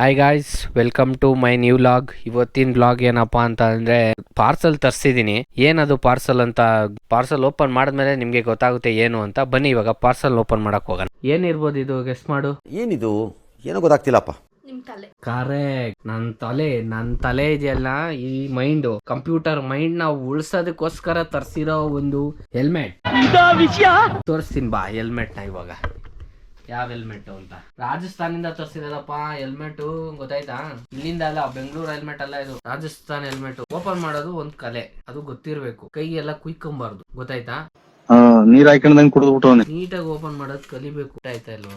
Hi guys, welcome to my new vlog. ಇವತ್ತಿನ vlog ಏನಪ್ಪಾ ಅಂತ ಅಂದ್ರೆ ಪಾರ್ಸಲ್ ತರಿಸಿದ್ದೀನಿ. ಏನದು ಪಾರ್ಸಲ್ ಅಂತ ಪಾರ್ಸಲ್ ಓಪನ್ ಮಾಡಿದ್ಮೇಲೆ ನಿಮ್ಗೆ ಗೊತ್ತಾಗುತ್ತೆ ಏನು ಅಂತ. ಬನ್ನಿ ಇವಾಗ ಪಾರ್ಸಲ್ ಓಪನ್ ಮಾಡಕ್ ಹೋಗೋಣ. ಏನಿರ್ಬೋದು ಇದು, ಗೆಸ್ ಮಾಡು. ಏನಿದು ಏನೋ ಗೊತ್ತಾಗ್ತಿಲ್ಲಪ್ಪ. ಕರೆಕ್ಟ್, ನನ್ ತಲೆ ಇದೆಯಲ್ಲ, ಈ ಮೈಂಡ್, ಕಂಪ್ಯೂಟರ್ ಮೈಂಡ್ ನಾವು ಉಳ್ಸೋದಕ್ಕೋಸ್ಕರ ತರಿಸಿರೋ ಒಂದು ಹೆಲ್ಮೆಟ್. ತೋರಿಸ್ತೀನಿ ಬಾ ಹೆಲ್ಮೆಟ್ ನ. ಇವಾಗ ಯಾವ ಹೆಲ್ಮೆಟ್ ಅಂತ ರಾಜಸ್ಥಾನಿಂದ ತರಿಸಿರೋದಪ್ಪ ಹೆಲ್ಮೆಟ್, ಗೊತ್ತಾಯ್ತಾ? ಇಲ್ಲಿಂದ ಅಲ್ಲ, ಬೆಂಗಳೂರು ಹೆಲ್ಮೆಟ್ ಅಲ್ಲ ಇದು, ರಾಜಸ್ಥಾನ್ ಹೆಲ್ಮೆಟ್. ಓಪನ್ ಮಾಡೋದು ಒಂದ್ ಕಲೆ, ಅದು ಗೊತ್ತಿರ್ಬೇಕು. ಕೈ ಎಲ್ಲ ಕುಯ್ಕೊಂಬಾರ್ದು, ಗೊತ್ತಾಯ್ತಾ? ನೀರ್ ಹಾಕೊಂಡಂಗ್ ಕುಡಿದ್ಬಿಟ್ಟು ನೀಟಾಗಿ ಓಪನ್ ಮಾಡೋದು ಕಲಿಬೇಕು, ಗೊತ್ತಾಯ್ತಾ ಇಲ್ವಾ?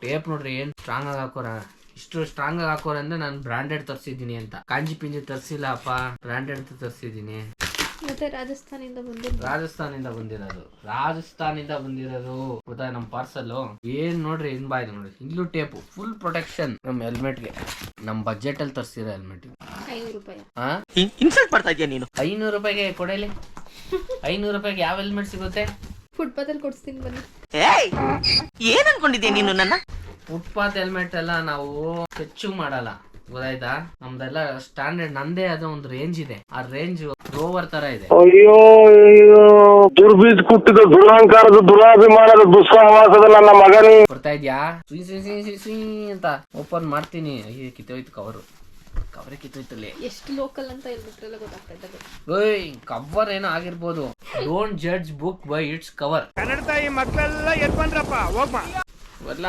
ಟೇಪ್ ನೋಡ್ರಿ ಏನ್ ಸ್ಟ್ರಾಂಗ್ ಆಗಿ ಹಾಕೋರ. ಇಷ್ಟು ಸ್ಟ್ರಾಂಗ್ ಆಗಿ ಹಾಕೋರ ಅಂದ್ರೆ ನಾನು ಬ್ರಾಂಡೆಡ್ ತರಿಸಿದ್ದೀನಿ ಅಂತ. ಕಾಂಜಿ ಪಿಂಜಿ ತರಿಸಿಲ್ಲ ಅಪ್ಪ, ಬ್ರಾಂಡೆಡ್ ತರಿಸಿದ್ದೀನಿ. ಮತ್ತೆ ರಾಜಸ್ಥಾನಿಂದ ಬಂದಿರೋದು ಗೊತ್ತಾ ನಮ್ ಪಾರ್ಸಲ್. ಏನ್ ನೋಡ್ರಿ, ಇನ್ ಬಾಯ್ ನೋಡ್ರಿ, ಇಲ್ಲೂ ಟೇಪ್, ಫುಲ್ ಪ್ರೊಟೆಕ್ಷನ್ ನಮ್ ಹೆಲ್ಮೆಟ್ ಗೆ. ನಮ್ ಬಜೆಟ್ ಅಲ್ಲಿ ತರಿಸಿರೋ ಹೆಲ್ಮೆಟ್. 500 ರೂಪಾಯಿ. ಇನ್ಸಲ್ಟ್ ಮಾಡ್ತಾ ಇದೀಯ ನೀನು. 500 ರೂಪಾಯಿಗೆ ಕೊಡಲಿ. 500 ರೂಪಾಯಿಗೆ ಯಾವ ಹೆಲ್ಮೆಟ್ ಸಿಗುತ್ತೆ? ಫುಟ್ಪಾತ್ ಅಲ್ಲಿ ಕೊಡ್ಸ್ತೀನಿ ಬನ್ನಿ. ಏನ್ ಅನ್ಕೊಂಡಿದ್ಯಾ ನೀನು ನನ್ನ? ಫುಟ್ಪಾತ್ ಹೆಲ್ಮೆಟ್ ಎಲ್ಲ ನಾವು ಹೆಚ್ಚು ಮಾಡಲ್ಲ, ಗೊತ್ತಾಯ್ತಾ? ನಮ್ದೆಲ್ಲ ಸ್ಟ್ಯಾಂಡರ್ಡ್, ನಂದೇ ಆದ ಒಂದು ರೇಂಜ್ ಇದೆ. ಆ ರೇಂಜ್ ರೋವರ್ ತರ ಇದೆ. ಅಯ್ಯೋ ದುರ್ಬೀಜ್ ಕುಟ್ಟಿದ ದುರಾಂಕಾರದ ದುರಾಭಿಮಾನದ ದುಸ್ಸಾಹಸದ ನನ್ನ ಮಗನಿ. ಬರ್ತಾ ಇದ್ಯಾ ಅಂತ ಓಪನ್ ಮಾಡ್ತೀನಿ. ಅಯ್ಯೋ ಕಿತ್ತೋಯ್ತು ಕವರ್ ಕಿತ್ತೋಯ್ತಲ್ಲಿ. ಎಷ್ಟು ಲೋಕಲ್ ಅಂತ ಹೇಳ್ಬಿಟ್ರೆಲ್ಲ ಗೊತ್ತಾಗ್ತಾ ಇದ್ದಾರೆ. ಓಯ್, ಕವರ್ ಏನೋ ಆಗಿರ್ಬೋದು. Don't judge book by it's cover. Kannada ತಾಯಿ ಮಕ್ಕಳೆಲ್ಲ ಎದ್ ಬಂದ್ರಪ್ಪ, ಹೋಗ್ಬಾ. ಅಲ್ಲ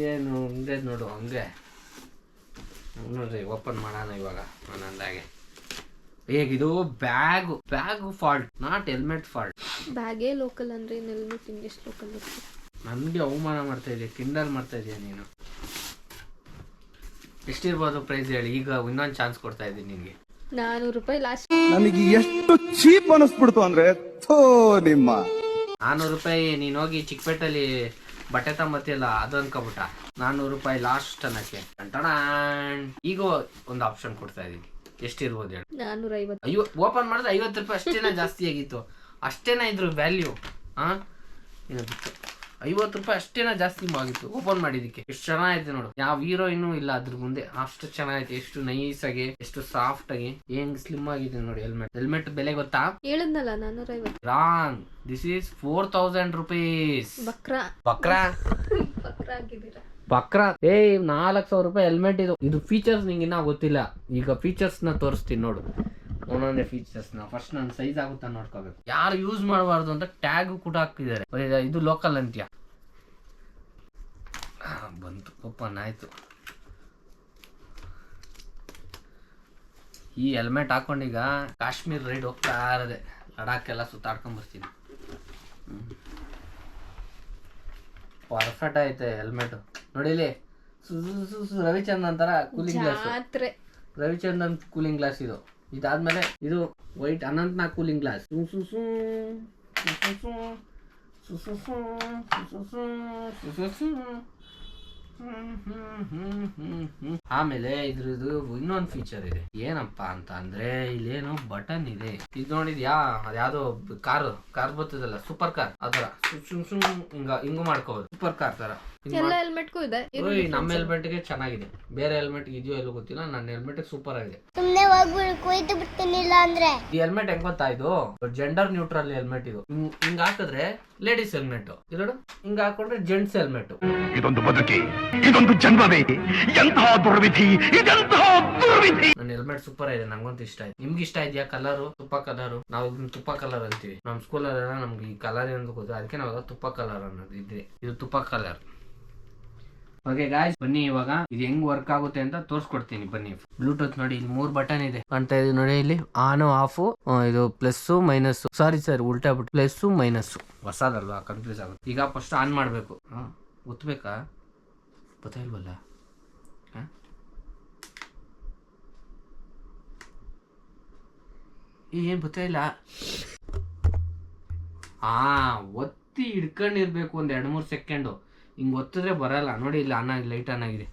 ಏನು ಹಿಂದೆ ನೋಡು, ಹಂಗೆ ನೋಡ್ರಿ. ಓಪನ್ ಮಾಡೋಣ ಇವಾಗ. ನಾನು ಅಂದಾಗೆ ಹೇಗಿದು bag fault, not helmet fault. ಬ್ಯಾಗೇ ಲೋಕಲ್ ಅಂದ್ರೆ ಹೆಲ್ಮೆಟ್ ಇಂಗ್ಲಿಷ್ ಲೋಕಲ್. ನನ್ಗೆ ಅವಮಾನ ಮಾಡ್ತಾ ಇದೆಯಾ, ಕಿಂಡಲ್ ಮಾಡ್ತಾ ಇದೆಯಾ ನೀನು. ಎಷ್ಟಿರ್ಬೋದು ಪ್ರೈಸ್ ಹೇಳಿ? ಈಗ ಇನ್ನೊಂದು ಚಾನ್ಸ್ ಕೊಡ್ತಾ ಇದ್ದೀನಿ ನಿನ್ಗೆ. 400 ರೂಪಾಯಿ ಲಾಸ್ಟ್. ನನಗೆ ಎಷ್ಟು ಚೀಪ್ ಅನಿಸ್ಬಿಡ್ತು ಅಂದ್ರೆ ನಿಮ್ಮ 400 ರೂಪಾಯಿ. ನೀನ್ ಹೋಗಿ ಚಿಕ್ಕಪೇಟೆಯಲ್ಲಿ ಬಟ್ಟೆ ತಗೊಂಬತ್ತಿಯಲ್ಲ, ಅದು ಅನ್ಕೋಬಿಟ್ಟ 400 ರೂಪಾಯಿ ಲಾಸ್ಟ್ ಅನ್ನಕ್ಕೆ. ಈಗ ಒಂದು ಆಪ್ಷನ್ ಕೊಡ್ತಾ ಇದೀನಿ. ಎಷ್ಟಿರ್ಬೋದು ಹೇಳಿ? 450. ಓಪನ್ ಮಾಡಿದ್ರೆ 50 ರೂಪಾಯಿ ಅಷ್ಟೇನ ಜಾಸ್ತಿ ಆಗಿತ್ತು. ಅಷ್ಟೇನ ಇದ್ರ ವ್ಯಾಲ್ಯೂ. 50 ರೂಪಾಯಿ ಅಷ್ಟೇನ ಜಾಸ್ತಿ ಆಗಿತ್ತು ಓಪನ್ ಮಾಡಿದಕ್ಕೆ. ಎಷ್ಟು ಚೆನ್ನಾಗಿದೆ ನೋಡು, ಯಾವ ಹೀರೋಯಿನ್ ಇಲ್ಲ ಅದ್ರ ಮುಂದೆ. ಅಷ್ಟು ಚೆನ್ನಾಗೈತೆ, ಎಷ್ಟು ನೈಸ್ ಆಗಿ, ಎಷ್ಟು ಸಾಫ್ಟ್ ಆಗಿ, ಹೆಂಗ್ ಸ್ಲಿಮ್ ಆಗಿದೆ ನೋಡಿ. ಹೆಲ್ಮೆಟ್ ಬೆಲೆ ಗೊತ್ತಾ? ಹೇಳದ್ನಲ್ಲ 450. Wrong, this is 4000 rupees. ಬಕ್ರಾ ಬಕ್ರಾ. 4,000 ರೂಪಾಯಿ ಹೆಲ್ಮೆಟ್ ಇದು. ಇದು ಫೀಚರ್ಸ್ ನಿಂಗೆ ಇನ್ನ ಗೊತ್ತಿಲ್ಲ. ಈಗ ಫೀಚರ್ಸ್ ನ ತೋರಿಸ್ತೀನಿ ನೋಡು, ಒಂದೊಂದೇ ಫೀಚರ್ಸ್ ನ. ಫಸ್ಟ್ ನನ್ನ ಸೈಜ್ ಆಗುತ್ತಾ ನೋಡ್ಕೋಬೇಕು. ಯಾರು ಯೂಸ್ ಮಾಡಬಾರ್ದು ಅಂತ ಟ್ಯಾಗ್ ಕೂಡ ಹಾಕಿದ್ದಾರೆ. ಇದು ಲೋಕಲ್ ಅಂತ್ಯ. ಬಂತು, ಓಪನ್ ಆಯ್ತು. ಈ ಹೆಲ್ಮೆಟ್ ಹಾಕೊಂಡೀಗ ಕಾಶ್ಮೀರ್ ರೈಡ್ ಹೋಗ್ತಾ ಇರದೆ, ಲಡಾಖ್ ಎಲ್ಲ ಸುತ್ತಾಡ್ಕೊಂಡ್ ಬರ್ತೀನಿ. ಪರ್ಫೆಕ್ಟ್ ಐತೆ ಹೆಲ್ಮೆಟ್. ನೋಡಿಲಿ, ರವಿಚಂದ್ರನ್ ತರ cooling glass. Ravichandran cooling glass ಇದು. ಇದಾದ್ಮೇಲೆ ಇದು ವೈಟ್ ಅನಂತ್ನಾಗ್ ಕೂಲಿಂಗ್ ಗ್ಲಾಸ್. ಆಮೇಲೆ ಇದ್ರದ್ದು ಇನ್ನೊಂದು ಫೀಚರ್ ಇದೆ. ಏನಪ್ಪಾ ಅಂತ ಅಂದ್ರೆ, ಇಲ್ಲೇನು ಬಟನ್ ಇದೆ. ಇದು ನೋಡಿದ್ಯಾ? ಅದ್ಯಾವ್ದೋ ಕಾರ್ ಬರ್ತದಲ್ಲ, ಸೂಪರ್ ಕಾರ್, ಅದರ ಹಿಂಗ ಮಾಡ್ಕೋಬಹುದು. ಸೂಪರ್ ಕಾರ್ ತರ ಎಲ್ಲ ಹೆಲ್ಮೆಟ್ಗೂ ಇದೆ. ನಮ್ಮ ಹೆಲ್ಮೆಟ್ ಗೆ ಚೆನ್ನಾಗಿದೆ, ಬೇರೆ ಹೆಲ್ಮೆಟ್ ಇದೆಯೋ ಎಲ್ಲೋ ಗೊತ್ತಿಲ್ಲ. ನನ್ನ ಹೆಲ್ಮೆಟ್ ಸೂಪರ್ ಆಗಿದೆ. ಈ ಹೆಲ್ಮೆಟ್ ಹೆಂಗ್ ಗೊತ್ತಾ? ಇದು ಜೆಂಡರ್ ನ್ಯೂಟ್ರಲ್ ಹೆಲ್ಮೆಟ್. ಇದು ಹಿಂಗ ಹಾಕಿದ್ರೆ ಲೇಡೀಸ್ ಹೆಲ್ಮೆಟ್, ಇರೋಡು ಹಿಂಗ ಹಾಕೊಂಡ್ರೆ ಜೆಂಟ್ಸ್ ಹೆಲ್ಮೆಟ್. ಇದೊಂದು ಬದುಕಿ, ಇದೊಂದು ಜನ್ಮವೇ, ಎಂತಹ ದುರ್ವಿಧಿ, ಇದೆಂತಹ ದುರ್ವಿಧಿ. ನನ್ನ ಹೆಲ್ಮೆಟ್ ಸೂಪರ್ ಆಗಿದೆ, ನಂಗಂತೂ ಇಷ್ಟ ಆಯ್ತು. ನಿಮ್ಗೆ ಇಷ್ಟ ಇದೆಯಾ? ಕಲರು, ತುಪ್ಪ ಕಲರು. ನಾವು ತುಪ್ಪ ಕಲರ್ ಅಂತೀವಿ ನಮ್ ಸ್ಕೂಲಲ್ಲೆಲ್ಲ. ನಮ್ಗೆ ಈ ಕಲರ್ ಏನು ಗೊತ್ತು, ಅದಕ್ಕೆ ನಾವೆಲ್ಲ ತುಪ್ಪ ಕಲರ್ ಅನ್ನೋದು ಇದ್ರೆ. ಇದು ತುಪ್ಪ ಕಲರ್. ಓಕೆ ಗಾಯ್ಸ್, ಬನ್ನಿ ಇವಾಗ ಇದು ಹೆಂಗ್ ವರ್ಕ್ ಆಗುತ್ತೆ ಅಂತ ತೋರ್ಸ್ಕೊಡ್ತೀನಿ. ಬನ್ನಿ. ಬ್ಲೂಟೂತ್ ನೋಡಿ, ಇಲ್ಲಿ 3 ಬಟನ್ ಇದೆ, ಕಾಣ್ತಾ ಇದೆ ನೋಡಿ. ಇಲ್ಲಿ ಆನ್ ಆಫ್, ಇದು ಪ್ಲಸ್ ಮೈನಸ್. ಸಾರಿ ಉಲ್ಟಾ ಬಿಟ್ಟು ಪ್ಲಸ್ ಮೈನಸ್. ಹೊಸದಲ್ವಾ, ಕನ್ಫ್ಯೂಸ್ ಆಗುತ್ತೆ. ಈಗ ಫಸ್ಟ್ ಆನ್ ಮಾಡ್ಬೇಕು. ಗೊತ್ತಬೇಕಾ? ಗೊತ್ತಾ ಇಲ್ವಲ್ಲ? ಏನ್ ಗೊತ್ತಾಯಿಲ್ಲ. ಒತ್ತಿ ಹಿಡ್ಕೊಂಡಿರ್ಬೇಕು ಒಂದ್ 2-3 ಸೆಕೆಂಡು. ಹಿಂಗ್ ಒತ್ತಿದ್ರೆ ಬರಲ್ಲ ನೋಡಿ. ಇಲ್ಲಿ ಲೈಟ್ ಆನ್ ಆಗಿದೆ.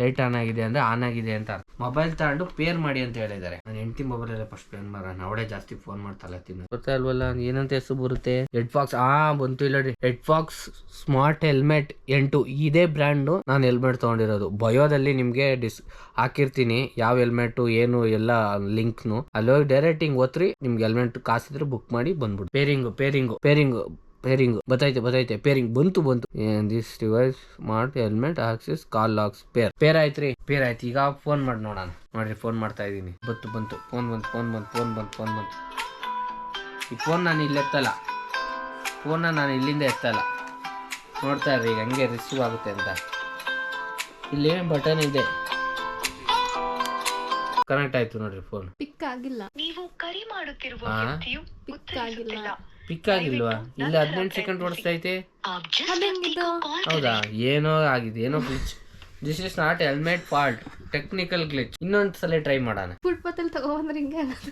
ಲೈಟ್ ಆನ್ ಆಗಿದೆ ಅಂದ್ರೆ ಆನ್ ಆಗಿದೆ ಅಂತ. ಮೊಬೈಲ್ ತಗೊಂಡು ಪೇರ್ ಮಾಡಿ ಅಂತ ಹೇಳಿದ್ದಾರೆ. ನಾನು ಹೆಂಡತಿ ಮೊಬೈಲ್ ಎಲ್ಲ ಫಸ್ಟ್ ಪೇರ್ ಮಾಡೋಣ, ಅವಳೇ ಜಾಸ್ತಿ ಫೋನ್ ಮಾಡ್ತಾಳೆ ತಿನ್ನ ಗೊತ್ತಾ ಅಲ್ವಲ್ಲ. ಏನಂತ ಹೆಸರು ಬರುತ್ತೆ, ಹೆಡ್ ಫಾಕ್ಸ್. ಬಂತು ಇಲ್ಲ ಹೆಡ್ ಫಾಕ್ಸ್ ಸ್ಮಾರ್ಟ್ ಹೆಲ್ಮೆಟ್ 8 ಇದೇ ಬ್ರ್ಯಾಂಡು ನಾನು ಹೆಲ್ಮೆಟ್ ತಗೊಂಡಿರೋದು. ಬಯೋದಲ್ಲಿ ನಿಮ್ಗೆ ಹಾಕಿರ್ತೀನಿ ಯಾವ ಹೆಲ್ಮೆಟ್ ಏನು ಎಲ್ಲ ಲಿಂಕ್ನು. ಅಲ್ಲಿ ಹೋಗಿ ಡೈರೆಕ್ಟ್ ಹಿಂಗ್ ಓದ್ರಿ, ನಿಮ್ಗೆ ಹೆಲ್ಮೆಟ್ ಕಾಸಿದ್ರೆ ಬುಕ್ ಮಾಡಿ ಬಂದ್ಬಿಡು. ಪೇರಿಂಗ್ ಬತ್ತೈತೆ ಪೇರಿಂಗ್ ಬಂತು. This device smart helmet axis call locks pair ಆಯ್ತು. ಈಗ ಫೋನ್ ಮಾಡಿ ನೋಡೋಣ. ನೋಡ್ರಿ ಫೋನ್ ಮಾಡ್ತಾ ಇದೀನಿ. ಬಂತು ಫೋನ್ ಬಂತು. ಈ ಫೋನ್ ನಾನು ಇಲ್ಲಿ ಎತ್ತಲ್ಲ, ನಾನು ಇಲ್ಲಿಂದ ಎತ್ತಲ್ಲ. ನೋಡ್ತಾ ಇರ್ರಿ ಈಗ ಹಂಗೆ ರಿಸೀವ್ ಆಗುತ್ತೆ ಅಂತ. ಇಲ್ಲಿ ಬಟನ್ ಇದೆ, ಕನೆಕ್ಟ್ ಆಯ್ತು ನೋಡ್ರಿ. ಫೋನ್ ಪಿಕ್ ಆಗಿಲ್ಲ. ನೀವು ಕರೆ ಮಾಡುತ್ತಿರುವ ಹಾ? ವ್ಯಕ್ತಿಯು ಪಿಕ್ ಆಗಿಲ್ಲ. ಪಿಕ್ ಆಗಿಲ್ವಾ? ಇಲ್ಲ 15 ಸೆಕೆಂಡ್ ಓಡಿಸ್ತೈತೆ. आप जिस ಅದೇಂಗಿದು? व्यक्ति को कॉल ಹೌದಾ? ಏನೋ ಆಗಿದೆ, ಏನೋ glitch. This is not helmet fault, technical glitch. ಇನ್ನೊಂದ್ಸಲ ಟ್ರೈ ಮಾಡೋಣ. ಫುಟ್ಪಾತಲ್ಲಿ ತಗೊಂಡ್ರೆ ಹಿಂಗೆ ಆಗೋದು.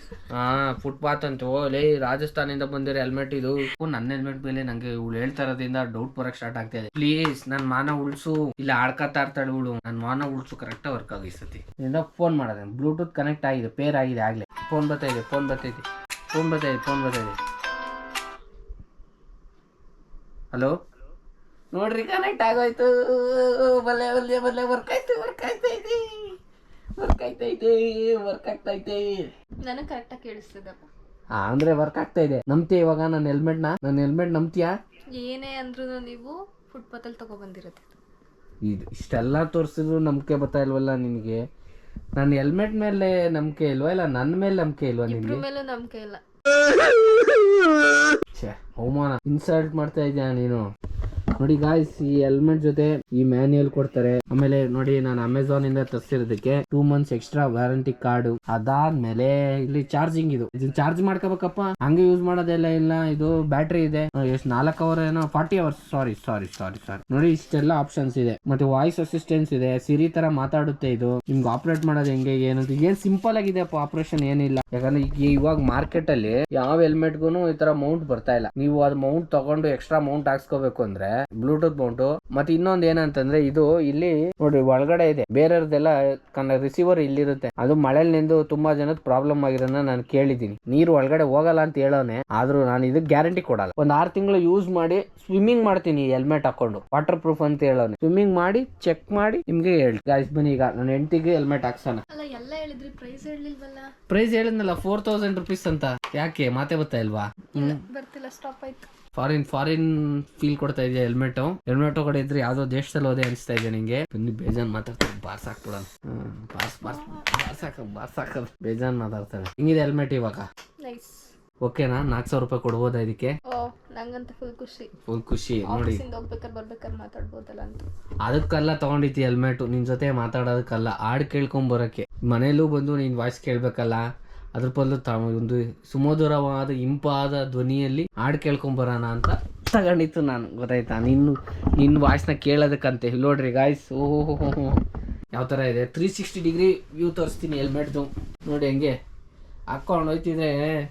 ಫುಟ್ಪಾತ್ ಅಂತ ಓಲೇ ರಾಜಸ್ಥಾನಿಂದ ಬಂದಿರೋ ಹೆಲ್ಮೆಟ್ ಇದು. ನನ್ನ ಹೆಲ್ಮೆಟ್ ಮೇಲೆ ನಂಗೆ ಇವಳು ಹೇಳ್ತಾ ಇರೋದ್ರಿಂದ ಡೌಟ್ ಬರಕ್ ಸ್ಟಾರ್ಟ್ ಆಗ್ತಾ ಇದೆ. ಪ್ಲೀಸ್ ನನ್ ಮಾನ ಉಳ್ಸು. ಇಲ್ಲ ಆಡ್ಕೊತಾ ಇರ್ತಾಳೆ ಇವಳು. ನನ್ ಮಾನ ಉಳ್ಸು. ಕರೆಕ್ಟ್ ವರ್ಕ್ ಆಗಿಸ್ತತಿ. ಫೋನ್ ಮಾಡೋದ, ಬ್ಲೂಟೂತ್ ಕನೆಕ್ಟ್ ಆಗಿದೆ, ಪೇರ್ ಆಗಿದೆ ಆಗ್ಲೇ. ಫೋನ್ ಬರ್ತೈತೆ. ಹಲೋ, ನೋಡ್ರಿ ಕನೆಕ್ಟ್ ಆಗೋಯ್ತು. ಬಲ್ಲೆ ವರ್ಕ್ ಆಗ್ತೈತೆ. ನನಗೆ ಕರೆಕ್ಟಾಗಿ ಕೇಳಿಸ್ತದಪ್ಪ. ಅಂದ್ರೆ ವರ್ಕ್ ಆಗ್ತಾ ಇದೆ. ನಂಬ್ತೀಯ ಇವಾಗ ನನ್ನ ಹೆಲ್ಮೆಟ್ ನಂಬ್ತೀಯಾ? ಏನೇ ಅಂದ್ರೂ ನೀವು ಫುಟ್ಪಾತಲ್ಲಿ ತಗೊಬಂದಿರೋದು. ಇದು ಇಷ್ಟೆಲ್ಲ ತೋರಿಸಿದ್ರು ನಂಬಿಕೆ ಬರ್ತಾ ಇಲ್ವಲ್ಲ ನಿನಗೆ? ನನ್ನ ಹೆಲ್ಮೆಟ್ ಮೇಲೆ ನಂಬಿಕೆ ಇಲ್ವಾ, ಇಲ್ಲ ನನ್ನ ಮೇಲೆ ನಂಬಿಕೆ ಇಲ್ವಾ ಇದ್ರ ನಿನ್ಗೆ? ಮೇಲೂ ನಂಬಿಕೆ ಇಲ್ಲ. ಅವಮಾನ, ಇನ್ಸಲ್ಟ್ ಮಾಡ್ತಾ ಇದ್ಯಾ ನೀನು. ನೋಡಿ ಗಾಯ್ಸ್, ಈ ಹೆಲ್ಮೆಟ್ ಜೊತೆ ಈ ಮ್ಯಾನ್ಯಲ್ ಕೊಡ್ತಾರೆ. ಆಮೇಲೆ ನೋಡಿ, ನಾನು ಅಮೆಝಾನ್ ಇಂದ ತರಿಸಿರೋದಕ್ಕೆ 2 months ಎಕ್ಸ್ಟ್ರಾ ವ್ಯಾರಂಟಿ ಕಾರ್ಡ್. ಅದಾದ್ಮೇಲೆ ಇಲ್ಲಿ ಚಾರ್ಜಿಂಗ್, ಇದನ್ನ ಚಾರ್ಜ್ ಮಾಡ್ಕೋಬೇಕಪ್ಪ, ಹಂಗೆ ಯೂಸ್ ಮಾಡೋದೆಲ್ಲ ಇಲ್ಲ. ಇದು ಬ್ಯಾಟ್ರಿ ಇದೆ ಎಷ್ಟು 4 hour ಏನೋ 40 hours. ಸಾರಿ ನೋಡಿ, ಇಷ್ಟೆಲ್ಲ ಆಪ್ಷನ್ಸ್ ಇದೆ. ಮತ್ತೆ ವಾಯ್ಸ್ ಅಸಿಸ್ಟೆನ್ಸ್ ಇದೆ, ಸಿರಿ ತರ ಮಾತಾಡುತ್ತೆ ಇದು. ನಿಮ್ಗೆ ಆಪರೇಟ್ ಮಾಡೋದು ಹೆಂಗೆ ಏನಂತ ಏನ್ ಸಿಂಪಲ್ ಆಗಿದೆ ಆಪರೇಷನ್, ಏನಿಲ್ಲ. ಯಾಕಂದ್ರೆ ಇವಾಗ ಮಾರ್ಕೆಟ್ ಅಲ್ಲಿ ಯಾವ ಹೆಲ್ಮೆಟ್ಗೂ ಈ ತರ ಮೌಂಟ್ ಬರ್ತಾ ಇಲ್ಲ. ನೀವು ಅದು ಮೌಂಟ್ ತಗೊಂಡು ಎಕ್ಸ್ಟ್ರಾ ಮೌಂಟ್ ಹಾಕ್ಸ್ಕೋಬೇಕು ಅಂದ್ರೆ ಬ್ಲೂಟೂತ್ ಮೌಂಟ್. ಮತ್ತೆ ಇನ್ನೊಂದು ಏನಂತಂದ್ರೆ, ಇದು ಇಲ್ಲಿ ನೋಡಿ ಒಳಗಡೆ ಇದೆ, ಬೇರೆಯವ್ರದೆಲ್ಲ ರಿಸೀವರ್ ಇಲ್ಲಿರುತ್ತೆ. ಅದು ಮಳೆಲ್ ನಿಂದು ತುಂಬಾ ಜನದ ಪ್ರಾಬ್ಲಮ್ ಆಗಿರೋದನ್ನ ನಾನು ಕೇಳಿದೀನಿ. ನೀರು ಒಳಗಡೆ ಹೋಗಲ್ಲ ಅಂತ ಹೇಳೋನೆ, ಆದ್ರೂ ನಾನು ಇದಕ್ಕೆ ಗ್ಯಾರಂಟಿ ಕೊಡಲ್ಲ. ಒಂದ್ 6 ತಿಂಗಳು ಯೂಸ್ ಮಾಡಿ ಸ್ವಿಮ್ಮಿಂಗ್ ಮಾಡ್ತೀನಿ ಹೆಲ್ಮೆಟ್ ಹಾಕೊಂಡು, ವಾಟರ್ ಪ್ರೂಫ್ ಅಂತ ಹೇಳೋನೆ. ಸ್ವಿಮ್ಮಿಂಗ್ ಮಾಡಿ ಚೆಕ್ ಮಾಡಿ ನಿಮ್ಗೆ ಹೇಳಿ. ಗಾಯ್ಸ್ ಬನ್ನಿ, ಈಗ ನನ್ನ ಹೆಂಡತಿಗೆ ಹೆಲ್ಮೆಟ್ ಹಾಕ್ಸೋಣ. ಅಲ್ಲ, ಎಲ್ಲ ಹೇಳಿದ್ರಿ, ಪ್ರೈಸ್ ಹೇಳಿಲ್ವಲ್ಲ? ಪ್ರೈಸ್ ಹೇಳಿದ್ನಲ್ಲ 4000 rupees ಅಂತ. ಯಾಕೆ ಮಾತೆ ಬರ್ತಾ ಇಲ್ವಾ? ಬರ್ತಿಲ್ಲ, ಸ್ಟಾಪ್ ಆಯ್ತು. ಫಾರಿನ್ ಫೀಲ್ ಕೊಡ್ತಾ ಇದೆಯಾ ಹೆಲ್ಮೆಟ್ ಕಡೆ ಇದ್ರೆ ಯಾವ್ದೋ ದೇಶದಲ್ಲಿ ಹೋದೆ ಅನಿಸ್ತಾ ಇದೆ ನಿಂಗೆ. ಬನ್ನಿ, ಬೇಜಾನ್ ಮಾತಾಡ್ತಾರೆ, ಬಾರ್ಸ್ ಹಾಕ್ಬಿಡೋಣ. ಬಾರ್ಸ್ ಬೇಜಾನ್ ಮಾತಾಡ್ತಾರೆ. ಹಿಂಗಿದೆ ಹೆಲ್ಮೆಟ್ ಇವಾಗ? ನೈಸ್. ಓಕೆನಾ? 4000 ರೂಪಾಯಿ ಕೊಡ್ಬೋದಾ ಇದಕ್ಕೆ? ನಂಗಂತ ಫುಲ್ ಖುಷಿ ನೋಡಿ. ಬರ್ಬೇಕಾದ್ರೆ ಮಾತಾಡ್ಬೋದಲ್ಲ ಅಂತ. ಅದಕ್ಕೆಲ್ಲ ತಗೊಂಡಿತಿ ಹೆಲ್ಮೆಟ್, ನಿನ್ ಜೊತೆ ಮಾತಾಡೋದಕ್ಕಲ್ಲ, ಹಾಡ್ ಕೇಳ್ಕೊಂಬರಕ್ಕೆ. ಮನೇಲೂ ಬಂದು ನೀನ್ ವಾಯ್ಸ್ ಕೇಳ್ಬೇಕಲ್ಲ, ಅದ್ರ ಬದಲು ಒಂದು ಸುಮಧುರವಾದ ಇಂಪಾದ ಧ್ವನಿಯಲ್ಲಿ ಹಾಡು ಕೇಳ್ಕೊಂಬರೋಣ ಅಂತ ತಗೊಂಡಿತ್ತು ನಾನು. ಗೊತ್ತಾಯ್ತಾ? ನಿನ್ನ ವಾಯ್ಸ್ನ ಕೇಳೋದಕ್ಕಂತೆ. ನೋಡ್ರಿ ಗಾಯ್ಸ್, ಓಹೋ ಯಾವ ಥರ ಇದೆ. 360 ಡಿಗ್ರಿ ವ್ಯೂ ತೋರಿಸ್ತೀನಿ ಹೆಲ್ಮೆಟ್ದು. ನೋಡಿ ಹೆಂಗೆ ಹಾಕೊಂಡು ಹೋಯ್ತಿದ್ರೆ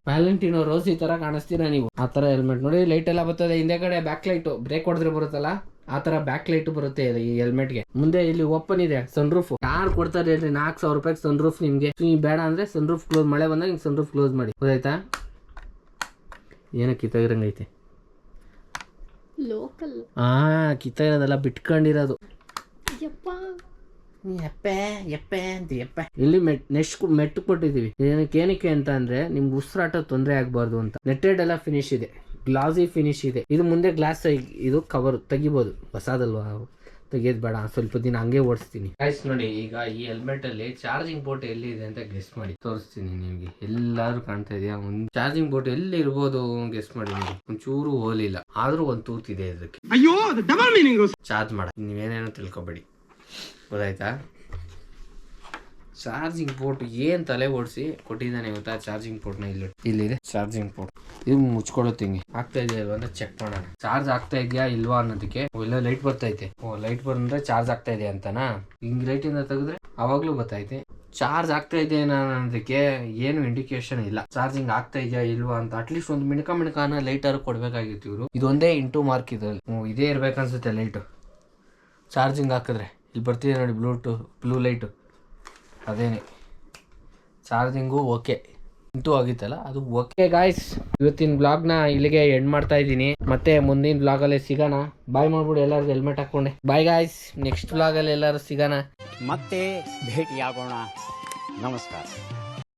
ವ್ಯಾಲೆಂಟಿನೋ ರೋಸಿ ತರ ಕಾಣಿಸ್ತೀರಾ ನೀವು. ಆ ತರ ಹೆಲ್ಮೆಟ್ ನೋಡಿ. ಲೈಟ್ ಎಲ್ಲ ಬರ್ತದೆ ಹಿಂದೆ ಕಡೆ, ಬ್ಯಾಕ್ ಲೈಟ್, ಬ್ರೇಕ್ ಹೊಡೆದ್ರೆ ಬರುತ್ತಲ್ಲ ಆ ತರ ಬ್ಯಾಕ್ ಲೈಟ್ ಬರುತ್ತೆ ಈ ಹೆಲ್ಮೆಟ್ಗೆ. ಮುಂದೆ ಇಲ್ಲಿ ಓಪನ್ ಇದೆ ಸನ್ ರೂಫ್. ಯಾರು ಕೊಡ್ತಾರೆ ಹೇಳ್ರಿ 4000 ರೂಪಾಯಿಗೆ ಸನ್ ರೂಫ್ ನಿಮ್ಗೆ? ಬೇಡ ಅಂದ್ರೆ ಸನ್ ರೂಫ್ ಕ್ಲೋಸ್, ಮಳೆ ಬಂದಾಗ ಸನ್ ರೂಫ್ ಕ್ಲೋಸ್ ಮಾಡಿ. ಗೊತ್ತಾಯ್ತಾ? ಏನೋ ಕಿತ್ತಾಗಿರಂಗೈತೆ. ಲೋಕಲ್ ಕಿತ್ತ ಇರೋದೆಲ್ಲ ಬಿಟ್ಕೊಂಡಿರೋದು. ಇಲ್ಲಿ ಮೆಟ್ಟು ಕೊಟ್ಟಿದೀವಿ. ಏನಕ್ಕೆ ಅಂತ ಅಂದ್ರೆ ನಿಮ್ಗೆ ಉಸಿರಾಟ ತೊಂದರೆ ಆಗ್ಬಾರ್ದು ಅಂತ. ನೆಟ್ಟೆಡ್ ಎಲ್ಲ ಫಿನಿಶ್ ಇದೆ, ಗ್ಲಾಸಿ ಫಿನಿಶ್ ಇದೆ. ಇದು ಮುಂದೆ ಗ್ಲಾಸ್, ಇದು ಕವರ್ ತೆಗಿಬಹುದು. ಹೊಸದಲ್ವಾ, ತೆಗಿಯೋದು ಬೇಡ, ಸ್ವಲ್ಪ ದಿನ ಹಂಗೆ ಓಡಿಸ್ತೀನಿ. ಗೈಸ್ ನೋಡಿ, ಈಗ ಈ ಹೆಲ್ಮೆಟ್ ಅಲ್ಲಿ ಚಾರ್ಜಿಂಗ್ ಪೋರ್ಟ್ ಎಲ್ಲಿದೆ ಅಂತ ಗೆಸ್ ಮಾಡಿ ತೋರಿಸ್ತೀನಿ ನಿಮ್ಗೆ. ಎಲ್ಲಾರು ಕಾಣ್ತಾ ಇದೆಯಾ? ಒಂದು ಚಾರ್ಜಿಂಗ್ ಪೋರ್ಟ್ ಎಲ್ಲಿ ಇರ್ಬೋದು ಗೆಸ್ ಮಾಡಿ. ನಿಮ್ಗೆ ಒಂಚೂರು ಹೋಲಿಲ್ಲ, ಆದ್ರೂ ಒಂದು ತೂತಿದೆ ಇದಕ್ಕೆ. ಅಯ್ಯೋ, ಡಬಲ್ ಮೀನಿಂಗ್. ಚಾರ್ಜ್ ಮಾಡ, ನೀವೇನೇನೋ ತಿಳ್ಕೊಬೇಡಿ. ಗೊತ್ತಾಯ್ತಾ? ಚಾರ್ಜಿಂಗ್ ಪೋರ್ಟ್ ಏನ್ ತಲೆ ಓಡಿಸಿ ಕೊಟ್ಟಿದ್ದಾನೆ ಗೊತ್ತಾ? ಚಾರ್ಜಿಂಗ್ ಪೋರ್ಟ್ ನ ಇಲ್ಲಿದೆ ಚಾರ್ಜಿಂಗ್ ಪೋರ್ಟ್. ಇದು ಮುಚ್ಕೊಳ್ಳುತ್ತೆ, ಹಿಂಗೆ ಆಗ್ತಾ ಇದೆಯಾ ಇಲ್ವಾ ಅಂತ ಚೆಕ್ ಮಾಡೋಣ. ಚಾರ್ಜ್ ಆಗ್ತಾ ಇದೆಯಾ ಇಲ್ವಾ ಅನ್ನೋದಕ್ಕೆ. ಎಲ್ಲ ಲೈಟ್ ಬರ್ತೈತೆ. ಲೈಟ್ ಬಂದ್ರೆ ಚಾರ್ಜ್ ಆಗ್ತಾ ಇದೆ ಅಂತನಾ? ಹಿಂಗ್ ಲೈಟ್ ಇಂದ ತೆಗೆದ್ರೆ ಅವಾಗ್ಲೂ ಗೊತ್ತೈತೆ. ಚಾರ್ಜ್ ಆಗ್ತಾ ಇದೆ ಅನ್ನೋದಕ್ಕೆ ಏನು ಇಂಡಿಕೇಶನ್ ಇಲ್ಲ. ಚಾರ್ಜಿಂಗ್ ಆಗ್ತಾ ಇದೆಯಾ ಇಲ್ವಾ ಅಂತ ಅಟ್ಲೀಸ್ಟ್ ಒಂದು ಮಿಣಕಾನ ಲೈಟರ್ ಕೊಡ್ಬೇಕಾಗಿತ್ತು ಇವರು. ಇದೊಂದೇ ಇಂಟು ಮಾರ್ಕ್ ಇದ್ರಲ್ಲಿ. ಇದೇ ಇರ್ಬೇಕನ್ಸುತ್ತೆ ಲೈಟ್. ಚಾರ್ಜಿಂಗ್ ಹಾಕಿದ್ರೆ ಇಲ್ಲಿ ಬರ್ತಿದೆ ನೋಡಿ ಬ್ಲೂ ಲೈಟು ಅದೇನೆ ಚಾರ್ಜಿಂಗು ಓಕೆ ಇಂತೂ ಆಗಿತ್ತಲ್ಲ ಅದು ಓಕೆ ಗಾಯ್ಸ್. ಇವತ್ತಿನ ಬ್ಲಾಗ್ನ ಇಲ್ಲಿಗೆ ಎಂಡ್ ಮಾಡ್ತಾ ಇದ್ದೀನಿ. ಮತ್ತೆ ಮುಂದಿನ ಬ್ಲಾಗಲ್ಲಿ ಸಿಗೋಣ. ಬಾಯ್ ಮಾಡ್ಬಿಡು ಎಲ್ಲರಿಗೂ ಹೆಲ್ಮೆಟ್ ಹಾಕ್ಕೊಂಡೆ. ಬಾಯ್ ಗಾಯ್ಸ್, ನೆಕ್ಸ್ಟ್ ಬ್ಲಾಗಲ್ಲಿ ಎಲ್ಲರೂ ಸಿಗೋಣ. ಮತ್ತೆ ಭೇಟಿಯಾಗೋಣ. ನಮಸ್ಕಾರ.